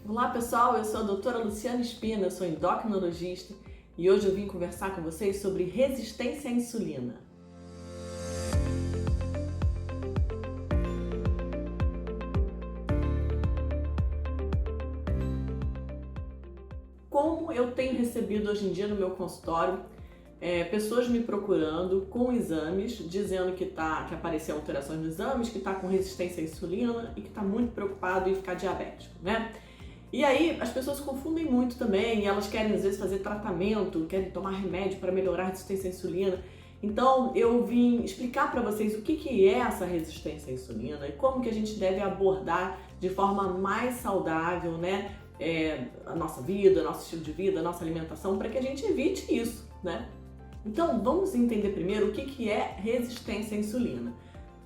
Olá pessoal, eu sou a doutora Luciana Espina, sou endocrinologista e hoje eu vim conversar com vocês sobre resistência à insulina. Como eu tenho recebido hoje em dia no meu consultório pessoas me procurando com exames, dizendo que apareceu alterações nos exames, que está com resistência à insulina e que está muito preocupado em ficar diabético, né? E aí as pessoas confundem muito também, e elas querem às vezes fazer tratamento, querem tomar remédio para melhorar a resistência à insulina. Então eu vim explicar para vocês o que é essa resistência à insulina e como que a gente deve abordar de forma mais saudável, né? A nossa vida, nosso estilo de vida, a nossa alimentação, para que a gente evite isso, né? Então vamos entender primeiro o que é resistência à insulina.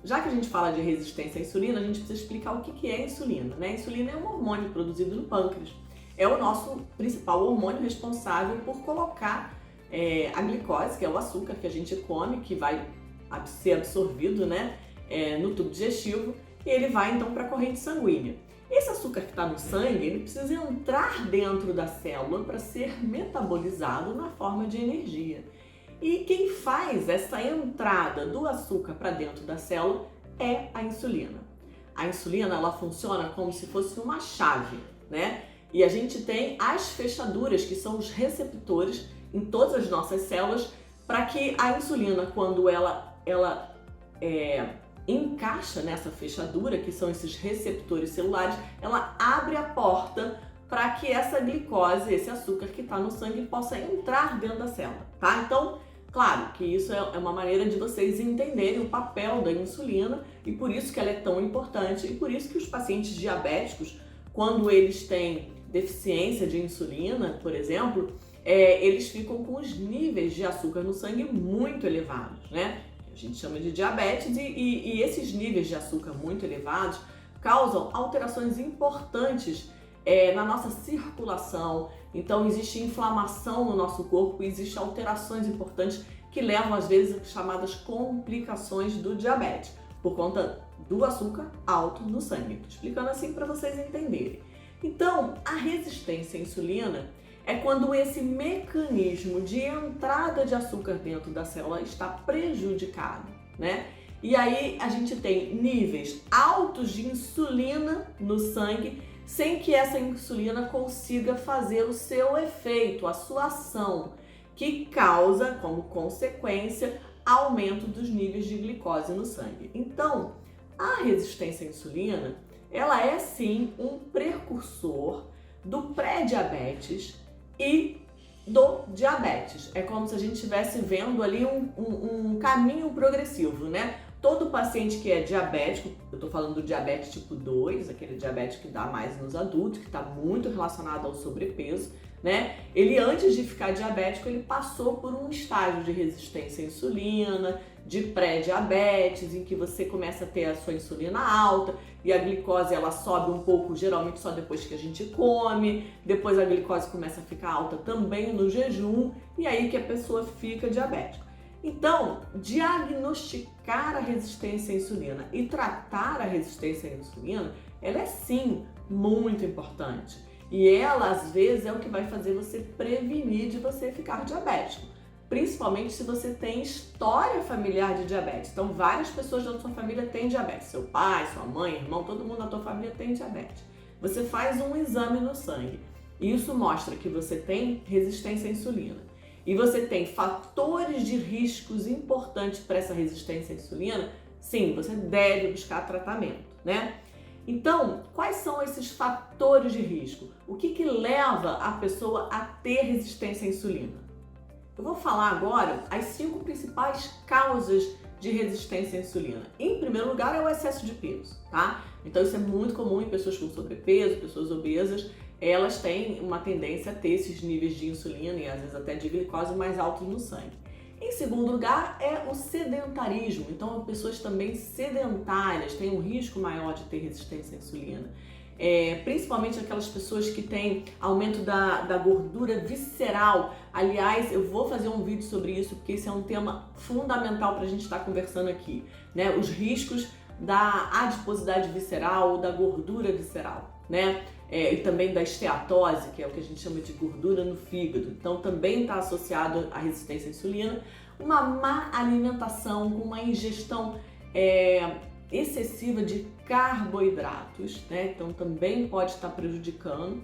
Já que a gente fala de resistência à insulina, a gente precisa explicar o que é a insulina, né? A insulina é um hormônio produzido no pâncreas. É o nosso principal hormônio responsável por colocar a glicose, que é o açúcar que a gente come, que vai ser absorvido, né, no tubo digestivo, e ele vai então para a corrente sanguínea. Esse açúcar que está no sangue, ele precisa entrar dentro da célula para ser metabolizado na forma de energia. E quem faz essa entrada do açúcar para dentro da célula é a insulina. A insulina, ela funciona como se fosse uma chave, né? E a gente tem as fechaduras, que são os receptores em todas as nossas células, para que a insulina, quando ela encaixa nessa fechadura, que são esses receptores celulares, ela abre a porta para que essa glicose, esse açúcar que está no sangue, possa entrar dentro da célula, tá? Então, claro que isso é uma maneira de vocês entenderem o papel da insulina e por isso que ela é tão importante e por isso que os pacientes diabéticos, quando eles têm deficiência de insulina, por exemplo, eles ficam com os níveis de açúcar no sangue muito elevados, né? A gente chama de diabetes e esses níveis de açúcar muito elevados causam alterações importantes na nossa circulação. Então existe inflamação no nosso corpo, existem alterações importantes que levam às vezes a chamadas complicações do diabetes, por conta do açúcar alto no sangue. Estou explicando assim para vocês entenderem. Então, a resistência à insulina é quando esse mecanismo de entrada de açúcar dentro da célula está prejudicado, né? E aí a gente tem níveis altos de insulina no sangue, sem que essa insulina consiga fazer o seu efeito, a sua ação, que causa, como consequência, aumento dos níveis de glicose no sangue. Então, a resistência à insulina, ela é sim um precursor do pré-diabetes e do diabetes. É como se a gente estivesse vendo ali um caminho progressivo, né? Todo paciente que é diabético, eu tô falando do diabetes tipo 2, aquele diabetes que dá mais nos adultos, que está muito relacionado ao sobrepeso, né? Ele, antes de ficar diabético, ele passou por um estágio de resistência à insulina, de pré-diabetes, em que você começa a ter a sua insulina alta e a glicose ela sobe um pouco, geralmente só depois que a gente come, depois a glicose começa a ficar alta também no jejum, e aí que a pessoa fica diabética. Então, diagnosticar a resistência à insulina e tratar a resistência à insulina, ela é sim muito importante. E ela, às vezes, é o que vai fazer você prevenir de você ficar diabético. Principalmente se você tem história familiar de diabetes. Então, várias pessoas da sua família têm diabetes. Seu pai, sua mãe, irmão, todo mundo da tua família tem diabetes. Você faz um exame no sangue e isso mostra que você tem resistência à insulina. E você tem fatores de riscos importantes para essa resistência à insulina, sim, você deve buscar tratamento, né? Então, quais são esses fatores de risco? O que leva a pessoa a ter resistência à insulina? Eu vou falar agora as 5 principais causas de resistência à insulina. Em primeiro lugar é o excesso de peso, tá? Então isso é muito comum em pessoas com sobrepeso, pessoas obesas. Elas têm uma tendência a ter esses níveis de insulina e às vezes até de glicose mais altos no sangue. Em segundo lugar é o sedentarismo, então pessoas também sedentárias têm um risco maior de ter resistência à insulina. Principalmente aquelas pessoas que têm aumento da gordura visceral. Aliás, eu vou fazer um vídeo sobre isso porque esse é um tema fundamental para a gente estar conversando aqui, né? Os riscos da adiposidade visceral ou da gordura visceral, né? e também da esteatose, que é o que a gente chama de gordura no fígado. Então também está associado à resistência à insulina. Uma má alimentação com uma ingestão excessiva de carboidratos, né? Então também pode estar prejudicando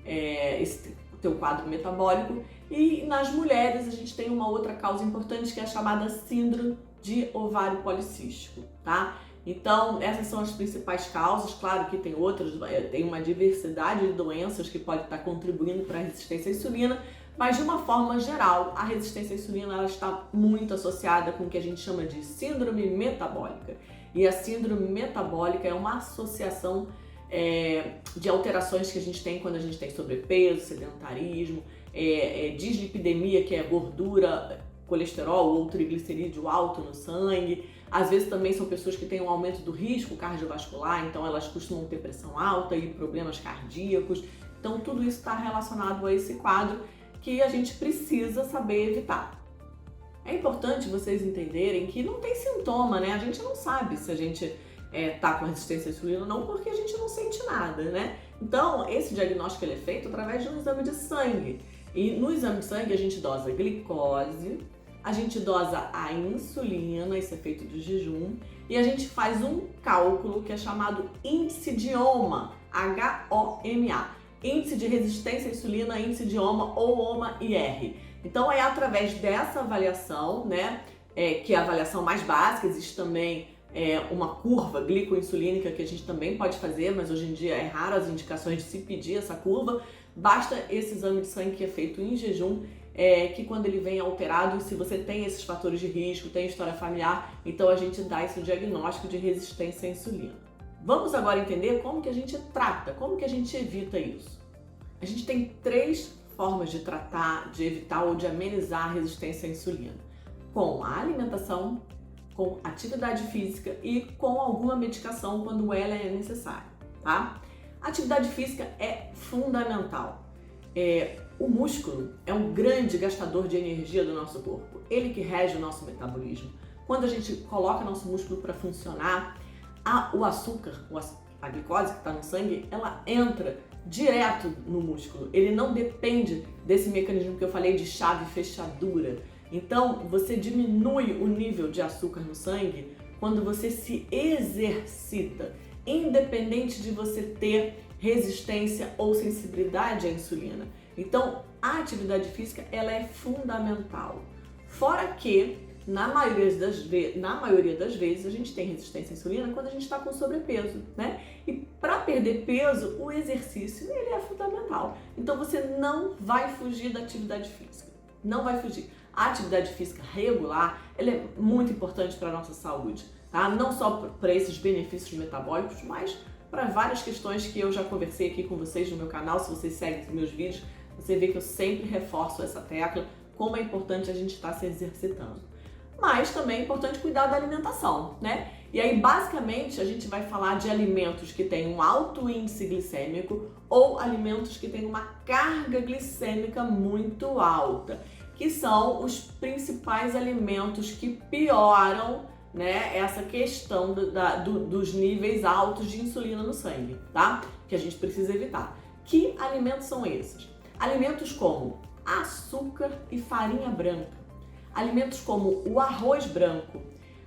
esse teu quadro metabólico. E nas mulheres a gente tem uma outra causa importante que é a chamada síndrome de ovário policístico, tá? Então essas são as principais causas. Claro que tem outras, tem uma diversidade de doenças que pode estar contribuindo para a resistência à insulina, mas de uma forma geral a resistência à insulina ela está muito associada com o que a gente chama de síndrome metabólica. E a síndrome metabólica é uma associação de alterações que a gente tem quando a gente tem sobrepeso, sedentarismo, dislipidemia, que é gordura, colesterol ou triglicerídeo alto no sangue. Às vezes também são pessoas que têm um aumento do risco cardiovascular, então elas costumam ter pressão alta e problemas cardíacos. Então tudo isso está relacionado a esse quadro que a gente precisa saber evitar. É importante vocês entenderem que não tem sintoma, né? A gente não sabe se a gente tá com resistência à insulina ou não, porque a gente não sente nada, né? Então, esse diagnóstico ele é feito através de um exame de sangue. E no exame de sangue a gente dosa a glicose, a gente dosa a insulina, isso é feito de jejum, e a gente faz um cálculo que é chamado índice de HOMA, H-O-M-A, índice de resistência à insulina, índice de HOMA ou HOMA-IR. Então é através dessa avaliação, né, que é a avaliação mais básica. Existe também uma curva glicoinsulínica que a gente também pode fazer, mas hoje em dia é raro as indicações de se pedir essa curva. Basta esse exame de sangue que é feito em jejum, que quando ele vem alterado, se você tem esses fatores de risco, tem história familiar, então a gente dá esse diagnóstico de resistência à insulina. Vamos agora entender como que a gente trata, como que a gente evita isso. A gente tem 3 formas de tratar, de evitar ou de amenizar a resistência à insulina: com a alimentação, com atividade física e com alguma medicação quando ela é necessária, tá? A atividade física é fundamental. O músculo é um grande gastador de energia do nosso corpo, ele que rege o nosso metabolismo. Quando a gente coloca nosso músculo para funcionar, o açúcar, a glicose que está no sangue, ela entra direto no músculo. Ele não depende desse mecanismo que eu falei de chave fechadura. Então, você diminui o nível de açúcar no sangue quando você se exercita, independente de você ter resistência ou sensibilidade à insulina. Então, a atividade física ela é fundamental. Fora que, na maioria das vezes, a gente tem resistência à insulina quando a gente está com sobrepeso, né? E para perder peso, o exercício ele é fundamental. Então, você não vai fugir da atividade física. Não vai fugir. A atividade física regular, ela é muito importante para a nossa saúde, tá? Não só para esses benefícios metabólicos, mas para várias questões que eu já conversei aqui com vocês no meu canal. Se vocês seguem os meus vídeos, você vê que eu sempre reforço essa tecla, como é importante a gente estar se exercitando. Mas também é importante cuidar da alimentação, né? E aí, basicamente, a gente vai falar de alimentos que têm um alto índice glicêmico ou alimentos que têm uma carga glicêmica muito alta, que são os principais alimentos que pioram, né, essa questão dos níveis altos de insulina no sangue, tá? Que a gente precisa evitar. Que alimentos são esses? Alimentos como açúcar e farinha branca, alimentos como o arroz branco,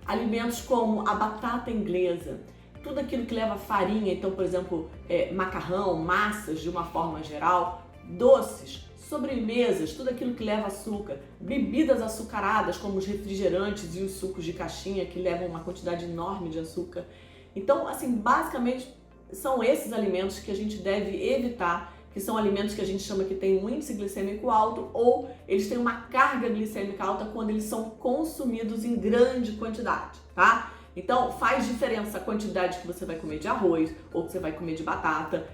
alimentos como a batata inglesa, tudo aquilo que leva farinha, então, por exemplo, macarrão, massas de uma forma geral, doces, sobremesas, tudo aquilo que leva açúcar, bebidas açucaradas como os refrigerantes e os sucos de caixinha que levam uma quantidade enorme de açúcar. Então, assim, basicamente são esses alimentos que a gente deve evitar, que são alimentos que a gente chama que tem um índice glicêmico alto ou eles têm uma carga glicêmica alta quando eles são consumidos em grande quantidade, tá? Então faz diferença a quantidade que você vai comer de arroz ou que você vai comer de batata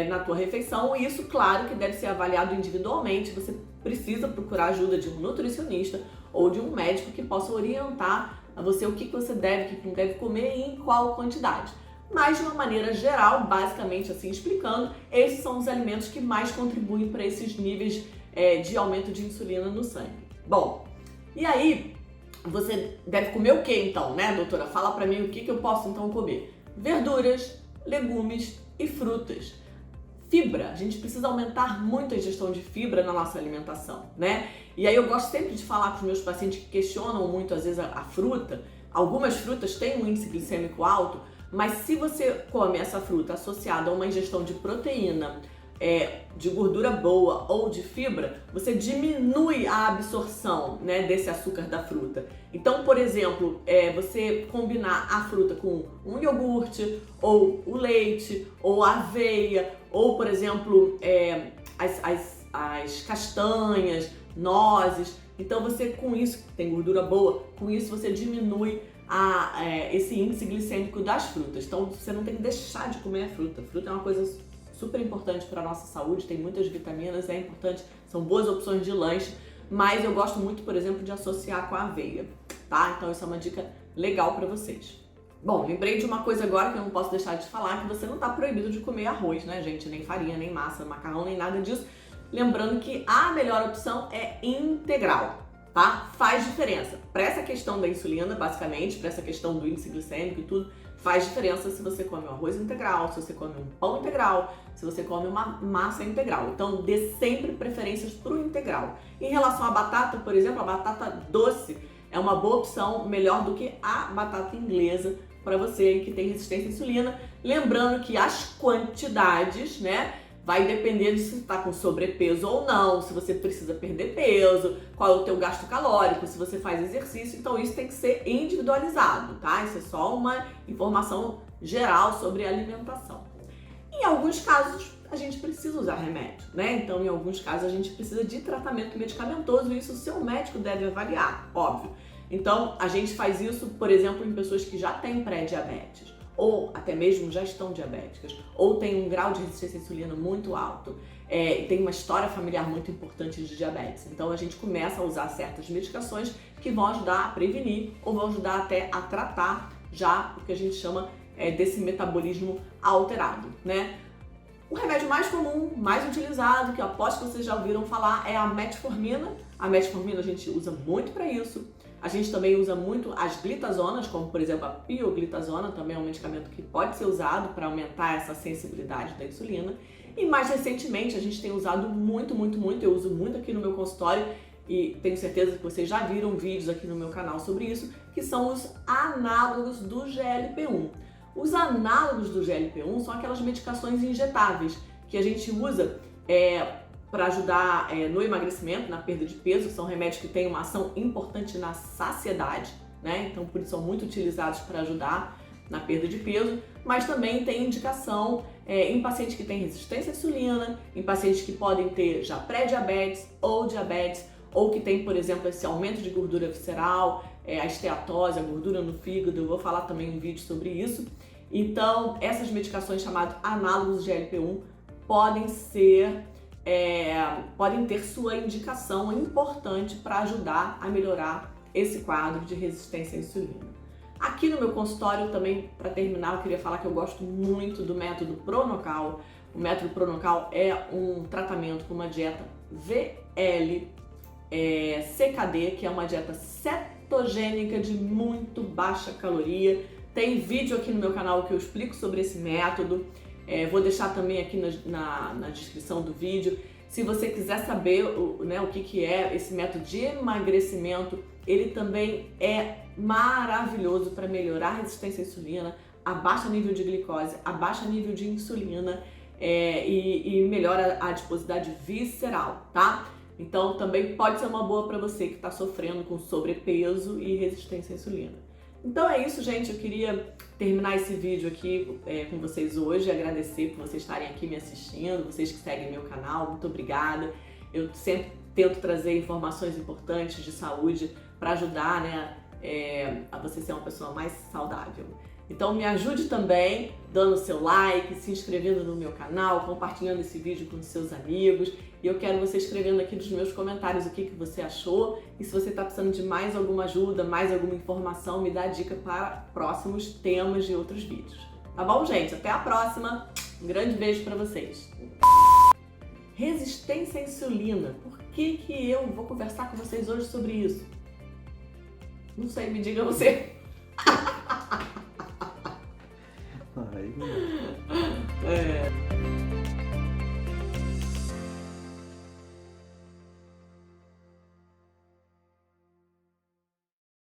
na tua refeição, e isso, claro, que deve ser avaliado individualmente. Você precisa procurar a ajuda de um nutricionista ou de um médico que possa orientar a você o que você deve, o que não deve comer e em qual quantidade. Mas, de uma maneira geral, basicamente assim explicando, esses são os alimentos que mais contribuem para esses níveis de aumento de insulina no sangue. Bom, e aí você deve comer o que então, né, doutora? Fala para mim o que eu posso então comer. Verduras, legumes e frutas. fibra. A gente precisa aumentar muito a ingestão de fibra na nossa alimentação, né? E aí eu gosto sempre de falar para os meus pacientes que questionam muito, às vezes, a fruta. Algumas frutas têm um índice glicêmico alto, mas se você come essa fruta associada a uma ingestão de proteína, de gordura boa ou de fibra, você diminui a absorção, né, desse açúcar da fruta. Então, por exemplo, você combinar a fruta com um iogurte, ou o leite, ou a aveia, ou, por exemplo, as castanhas, nozes. Então, você com isso, que tem gordura boa, com isso você diminui esse índice glicêmico das frutas. Então, você não tem que deixar de comer a fruta. A fruta é uma coisa super importante para a nossa saúde, tem muitas vitaminas, é importante, são boas opções de lanche, mas eu gosto muito, por exemplo, de associar com a aveia, tá? Então isso é uma dica legal para vocês. Bom, lembrei de uma coisa agora que eu não posso deixar de falar, que você não tá proibido de comer arroz, né, gente? Nem farinha, nem massa, macarrão, nem nada disso. Lembrando que a melhor opção é integral, tá? Faz diferença. Para essa questão da insulina, basicamente, para essa questão do índice glicêmico e tudo, faz diferença se você come um arroz integral, se você come um pão integral, se você come uma massa integral. Então, dê sempre preferências para o integral. Em relação à batata, por exemplo, a batata doce é uma boa opção, melhor do que a batata inglesa para você que tem resistência à insulina. Lembrando que as quantidades, né, vai depender de se está com sobrepeso ou não, se você precisa perder peso, qual é o teu gasto calórico, se você faz exercício. Então isso tem que ser individualizado, tá? Isso é só uma informação geral sobre alimentação. Em alguns casos, a gente precisa usar remédio, né? Então, em alguns casos, a gente precisa de tratamento medicamentoso e isso o seu médico deve avaliar, óbvio. Então, a gente faz isso, por exemplo, em pessoas que já têm pré-diabetes, ou até mesmo já estão diabéticas, ou têm um grau de resistência à insulina muito alto, e tem uma história familiar muito importante de diabetes. Então a gente começa a usar certas medicações que vão ajudar a prevenir ou vão ajudar até a tratar já o que a gente chama desse metabolismo alterado, né? O remédio mais comum, mais utilizado, que eu aposto que vocês já ouviram falar, é a metformina. A metformina a gente usa muito para isso. A gente também usa muito as glitazonas, como por exemplo a pioglitazona, também é um medicamento que pode ser usado para aumentar essa sensibilidade da insulina. E mais recentemente a gente tem usado muito, eu uso muito aqui no meu consultório e tenho certeza que vocês já viram vídeos aqui no meu canal sobre isso, que são os análogos do GLP-1. Os análogos do GLP-1 são aquelas medicações injetáveis que a gente usa para ajudar no emagrecimento, na perda de peso. São remédios que têm uma ação importante na saciedade, né? Então, por isso são muito utilizados para ajudar na perda de peso, mas também tem indicação em pacientes que têm resistência à insulina, em pacientes que podem ter já pré-diabetes ou diabetes, ou que tem, por exemplo, esse aumento de gordura visceral, a esteatose, a gordura no fígado. Eu vou falar também um vídeo sobre isso. Então, essas medicações chamadas análogos de GLP-1 podem ter sua indicação importante para ajudar a melhorar esse quadro de resistência à insulina. Aqui no meu consultório também, para terminar, eu queria falar que eu gosto muito do método Pro-Nocal. O método Pro-Nocal é um tratamento com uma dieta VL-CKD, que é uma dieta cetogênica de muito baixa caloria. Tem vídeo aqui no meu canal que eu explico sobre esse método. Vou deixar também aqui na descrição do vídeo. Se você quiser saber o que é esse método de emagrecimento, ele também é maravilhoso para melhorar a resistência à insulina, abaixa nível de glicose, abaixa nível de insulina e melhora a adiposidade visceral, tá? Então também pode ser uma boa para você que está sofrendo com sobrepeso e resistência à insulina. Então é isso, gente. Eu queria terminar esse vídeo aqui com vocês hoje, agradecer por vocês estarem aqui me assistindo, vocês que seguem meu canal, muito obrigada. Eu sempre tento trazer informações importantes de saúde para ajudar, né, a você ser uma pessoa mais saudável. Então me ajude também dando seu like, se inscrevendo no meu canal, compartilhando esse vídeo com seus amigos. E eu quero você escrevendo aqui nos meus comentários o que você achou. E se você está precisando de mais alguma ajuda, mais alguma informação, me dá dica para próximos temas de outros vídeos. Tá bom, gente? Até a próxima. Um grande beijo para vocês. Resistência à insulina. Por que eu vou conversar com vocês hoje sobre isso? Não sei, me diga você.